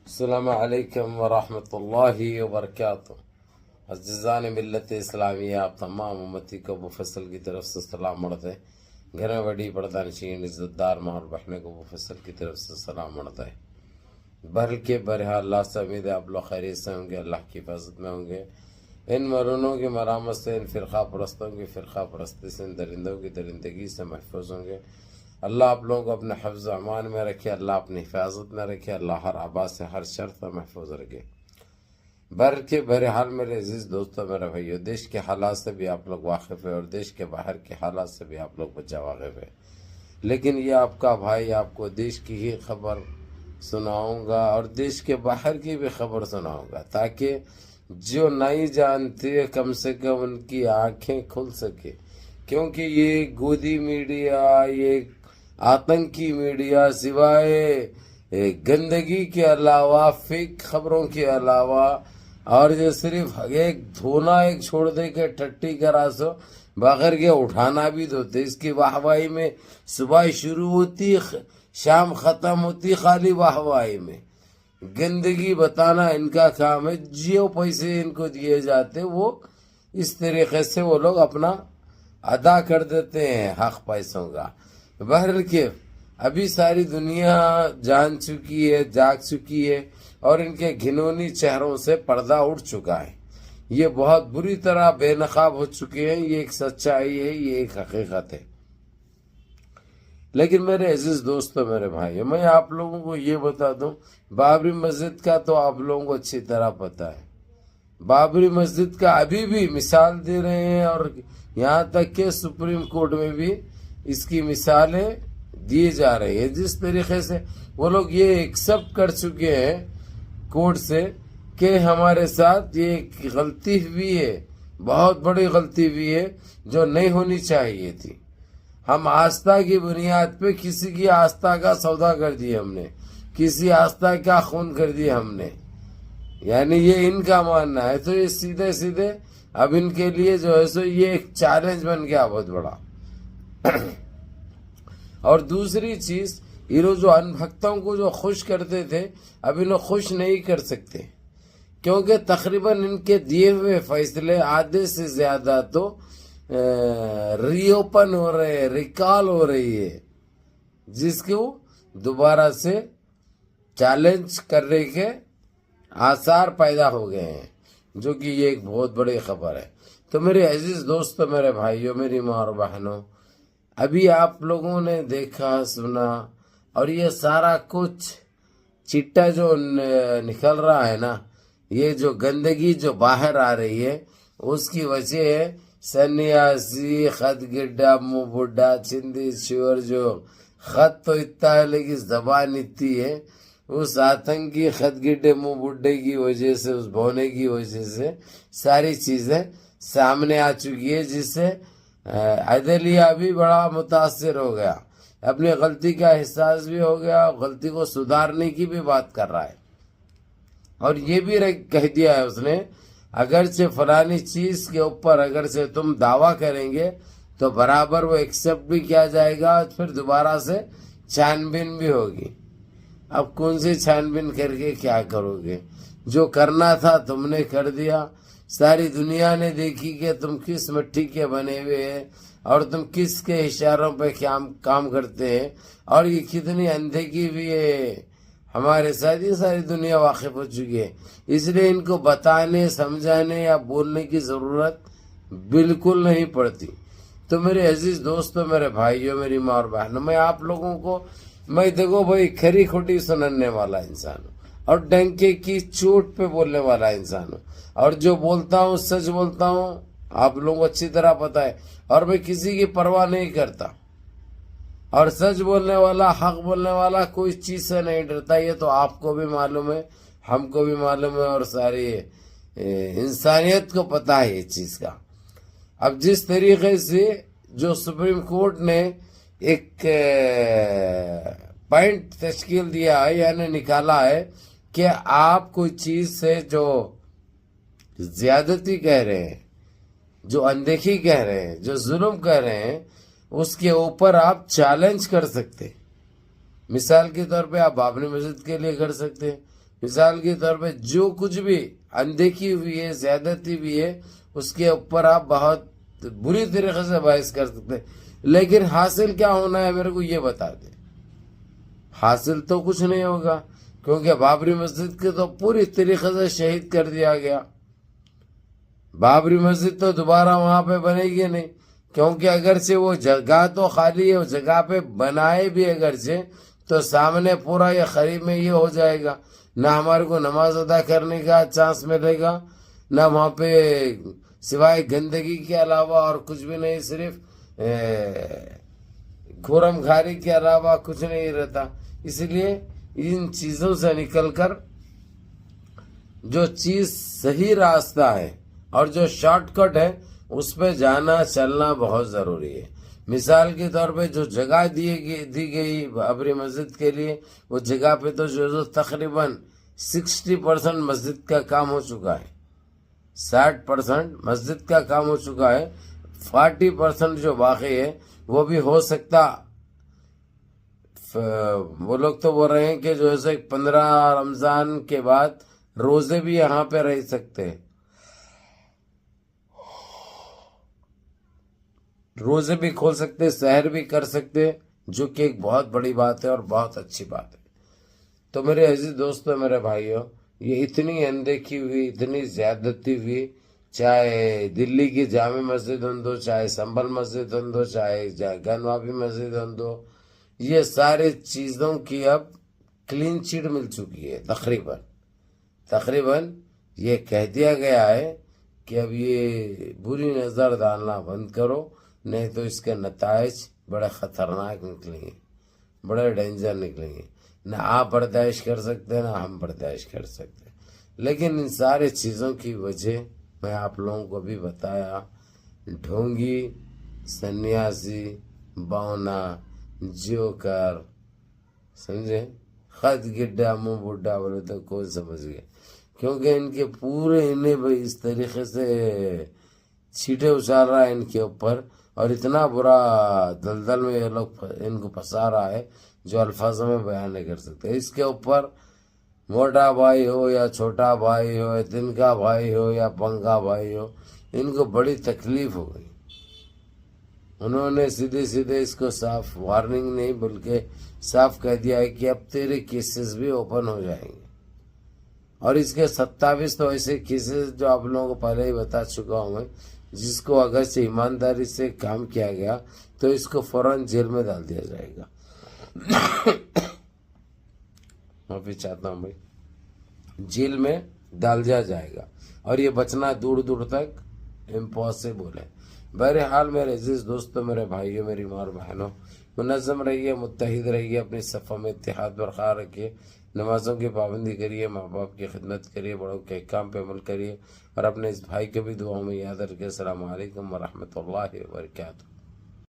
السلام علیکم ورحمۃ اللہ وبرکاتہ۔ عزیزان ملت اسلامیہ، آپ تمام امتی کو مفصل کی طرف سے سلام مڑتے ہیں۔ گھر میں بڑی پردہ نشین عزت دار ماں اور بہنوں کو مفصل کی طرف سے سلام مڑتا ہے۔ بہرحال اللہ سے امید ہے آپ لوگ خیریت سے ہوں گے، اللہ کی حفاظت میں ہوں گے۔ ان مرونوں کی مرامت سے، ان فرقہ پرستوں کی فرقہ پرستی سے، ان درندوں کی درندگی سے محفوظ ہوں گے۔ اللہ آپ لوگوں کو اپنے حفظ و امان میں رکھے، اللہ اپنی حفاظت میں رکھے، اللہ ہر آباد سے ہر شر سے محفوظ رکھے۔ بہرحال میرے عزیز دوستوں، میرے بھائیو، دیش کے حالات سے بھی آپ لوگ واقف ہیں اور دیش کے باہر کے حالات سے بھی آپ لوگ بچہ واقف ہے، لیکن یہ آپ کا بھائی آپ کو دیش کی ہی خبر سناؤں گا اور دیش کے باہر کی بھی خبر سناؤں گا، تاکہ جو نہیں جانتے کم سے کم ان کی آنکھیں کھل سکے، کیونکہ یہ گودی میڈیا، یہ آتنکی میڈیا سوائے گندگی کے علاوہ، فیک خبروں کے علاوہ، اور جو صرف ایک دھونا ایک چھوڑ دے کے ٹٹی کرا سو بغیر کے اٹھانا بھی دھوتے، اس کی واہوائی میں صبح شروع ہوتی شام ختم ہوتی، خالی واہوائی میں گندگی بتانا ان کا کام ہے۔ جو پیسے ان کو دیے جاتے وہ اس طریقے سے وہ لوگ اپنا ادا کر دیتے ہیں حق پیسوں کا۔ بہرحال کہ ابھی ساری دنیا جان چکی ہے، جاگ چکی ہے، اور ان کے گھنونی چہروں سے پردہ اٹھ چکا ہے۔ یہ بہت بری طرح بے نقاب ہو چکے ہیں، یہ ایک سچائی ہے، یہ ایک حقیقت ہے۔ لیکن میرے عزیز دوستو، میرے بھائی، میں آپ لوگوں کو یہ بتا دوں، بابری مسجد کا تو آپ لوگوں کو اچھی طرح پتہ ہے۔ بابری مسجد کا ابھی بھی مثال دے رہے ہیں، اور یہاں تک کہ سپریم کورٹ میں بھی اس کی مثالیں دی جا رہی ہے۔ جس طریقے سے وہ لوگ یہ ایکسپٹ کر چکے ہیں کورٹ سے کہ ہمارے ساتھ یہ غلطی ہوئی ہے، بہت بڑی غلطی ہوئی ہے جو نہیں ہونی چاہیے تھی۔ ہم آستھا کی بنیاد پہ کسی کی آستھا کا سودا کر دیا، ہم نے کسی آستھا کا خون کر دیا ہم نے، یعنی یہ ان کا ماننا ہے۔ تو یہ سیدھے سیدھے اب ان کے لیے جو ہے سو یہ ایک چیلنج بن گیا بہت بڑا۔ اور دوسری چیز، یہ لوگ جو ان بھکتوں کو جو خوش کرتے تھے اب انہیں خوش نہیں کر سکتے، کیونکہ تقریباً ان کے دیے ہوئے فیصلے آدھے سے زیادہ تو ری اوپن ہو رہے ہیں، ریکال ہو رہی ہے، جس کو دوبارہ سے چیلنج کرنے کے آثار پیدا ہو گئے ہیں، جو کہ یہ ایک بہت بڑی خبر ہے۔ تو میرے عزیز دوستو، میرے بھائیوں، میری ماں اور بہنوں، ابھی آپ لوگوں نے دیکھا سنا، اور یہ سارا کچھ چٹا جو نکل رہا ہے نا، یہ جو گندگی جو باہر آ رہی ہے، اس کی وجہ ہے سنیاسی، خط گڈا، منہ بڈھا، چندی شور، جو خط تو اتنا ہے لیکن زبان اتنی ہے، اس آتنکی خط گڈے منہ بڈھے کی وجہ سے، اس بونے کی وجہ سے ساری چیزیں سامنے آ چکی ہے، جس سے عدلیہ بھی بڑا متاثر ہو گیا، اپنی غلطی کا احساس بھی ہو گیا، غلطی کو سدھارنے کی بھی بات کر رہا ہے۔ اور یہ بھی کہہ دیا ہے اس نے، اگرچہ فلانی چیز کے اوپر اگرچہ تم دعویٰ کریں گے تو برابر وہ ایکسپٹ بھی کیا جائے گا، پھر دوبارہ سے چھان بین بھی ہوگی۔ اب کون سی چھان بین کر کے کیا کرو گے؟ جو کرنا تھا تم نے کر دیا، ساری دنیا نے دیکھی کہ تم کس مٹی کے بنے ہوئے ہیں اور تم کس کے اشاروں پہ کام کرتے ہیں، اور یہ کتنی اندھیگی بھی ہے ہمارے ساتھ، یہ ساری دنیا واقف ہو چکی ہے۔ اس لیے ان کو بتانے، سمجھانے یا بولنے کی ضرورت بالکل نہیں پڑتی۔ تو میرے عزیز دوستو، میرے بھائیوں، میری ماں اور بہنوں، میں آپ لوگوں کو، میں دیکھو بھائی، کھری کھوٹی سننے والا انسان ہوں، اور ڈنکے کی چوٹ پہ بولنے والا انسان ہوں، اور جو بولتا ہوں سچ بولتا ہوں، آپ لوگوں کو اچھی طرح پتہ ہے، اور میں کسی کی پرواہ نہیں کرتا، اور سچ بولنے والا، حق بولنے والا کوئی چیز سے نہیں ڈرتا۔ یہ تو آپ کو بھی معلوم ہے، ہم کو بھی معلوم ہے، اور ساری انسانیت کو پتہ ہے یہ چیز کا۔ اب جس طریقے سے جو سپریم کورٹ نے ایک پوائنٹ تشکیل دیا ہے، یعنی نکالا ہے کہ آپ کوئی چیز سے جو زیادتی کہہ رہے ہیں، جو اندیکھی کہہ رہے ہیں، جو ظلم کہہ رہے ہیں، اس کے اوپر آپ چیلنج کر سکتے۔ مثال کے طور پہ آپ بابری مسجد کے لیے کر سکتے ہیں، مثال کے طور پہ جو کچھ بھی اندیکھی ہوئی ہے، زیادتی بھی ہے، اس کے اوپر آپ بہت بری طریقے سے بحث کر سکتے ہیں، لیکن حاصل کیا ہونا ہے میرے کو یہ بتا دیں۔ حاصل تو کچھ نہیں ہوگا، کیونکہ بابری مسجد کے تو پوری طریقے سے شہید کر دیا گیا۔ بابری مسجد تو دوبارہ وہاں پہ بنے گی نہیں، کیونکہ اگرچہ وہ جگہ تو خالی ہے، وہ جگہ پہ بنائے بھی اگرچہ، تو سامنے پورا یہ قریب میں یہ ہو جائے گا، نہ ہمارے کو نماز ادا کرنے کا چانس ملے گا، نہ وہاں پہ سوائے گندگی کے علاوہ اور کچھ بھی نہیں، صرف کھورم کھاری کے علاوہ کچھ نہیں رہتا۔ اس لیے ان چیزوں سے نکل کر جو چیز صحیح راستہ ہے اور جو شارٹ کٹ ہے اس پہ جانا چلنا بہت ضروری ہے۔ مثال کے طور پہ جو جگہ دی گئی بابری مسجد کے لیے، وہ جگہ پہ تو جو تقریباً 60% مسجد کا کام ہو چکا ہے، 60% مسجد کا کام ہو چکا ہے، 40% جو باقی ہے وہ بھی ہو سکتا۔ وہ لوگ تو بول رہے ہیں کہ جو ہے 15 رمضان کے بعد روزے بھی یہاں پہ رہ سکتے ہیں، روزے بھی کھول سکتے، سحر بھی کر سکتے، جو کہ ایک بہت بڑی بات ہے اور بہت اچھی بات ہے۔ تو میرے عزیز دوستو، میرے بھائیوں، یہ اتنی اندیکھی ہوئی، اتنی زیادتی ہوئی، چاہے دلی کی جامع مسجد ہندو، چاہے سنبھل مسجد ہندو، چاہے گنوابی مسجد ہندو، یہ سارے چیزوں کی اب کلین چٹ مل چکی ہے۔ تقریباً یہ کہہ دیا گیا ہے کہ اب یہ بری نظر ڈالنا بند کرو، نہیں تو اس کے نتائج بڑے خطرناک نکلیں گے، بڑے ڈینجر نکلیں گے، نہ آپ برداشت کر سکتے نہ ہم برداشت کر سکتے۔ لیکن ان سارے چیزوں کی وجہ میں آپ لوگوں کو بھی بتایا، ڈھونگی، سنیاسی، باونا، جوکر، سمجھے، خط گڈا منہ بڈھا بولے تو کون سمجھ گئے، کیونکہ ان کے پورے انہیں اس طریقے سے چھیٹے اچار رہا ہے ان کے اوپر، اور اتنا برا دلدل میں یہ لوگ ان کو پھنسا رہا ہے جو الفاظوں میں بیان نہیں کر سکتے۔ اس کے اوپر موٹا بھائی ہو یا چھوٹا بھائی ہو، تنکا بھائی ہو یا پنکا بھائی ہو، ان کو بڑی تکلیف ہو گئی۔ انہوں نے سیدھے اس کو صاف وارننگ نہیں بلکہ صاف کہہ دیا ہے کہ اب تیرے کیسز بھی اوپن ہو جائیں گے، اور اس کے 27 تو ایسے کیسز جو آپ لوگوں کو پہلے ہی بتا چکا ہوں میں، جس کو اگر سے ایمانداری سے کام کیا گیا تو اس کو فوراً جیل میں ڈال دیا جائے گا۔ معافی چاہتا ہوں بھائی، جیل میں ڈال دیا جائے گا، اور یہ بچنا دور دور تک امپاسبل ہے۔ بہرحال میرے عزیز دوستوں، میرے بھائیوں، میری ماں اور بہنوں، منظم رہیے، متحد رہیے، اپنی صفوں میں اتحاد برقرار رکھیے، نمازوں کی پابندی کریے، ماں باپ کی خدمت کریے، بڑوں کے کام پہ عمل کریے، اور اپنے اس بھائی کے بھی دعاؤں میں یاد رکھیے۔ السلام علیکم ورحمۃ اللہ وبرکاتہ۔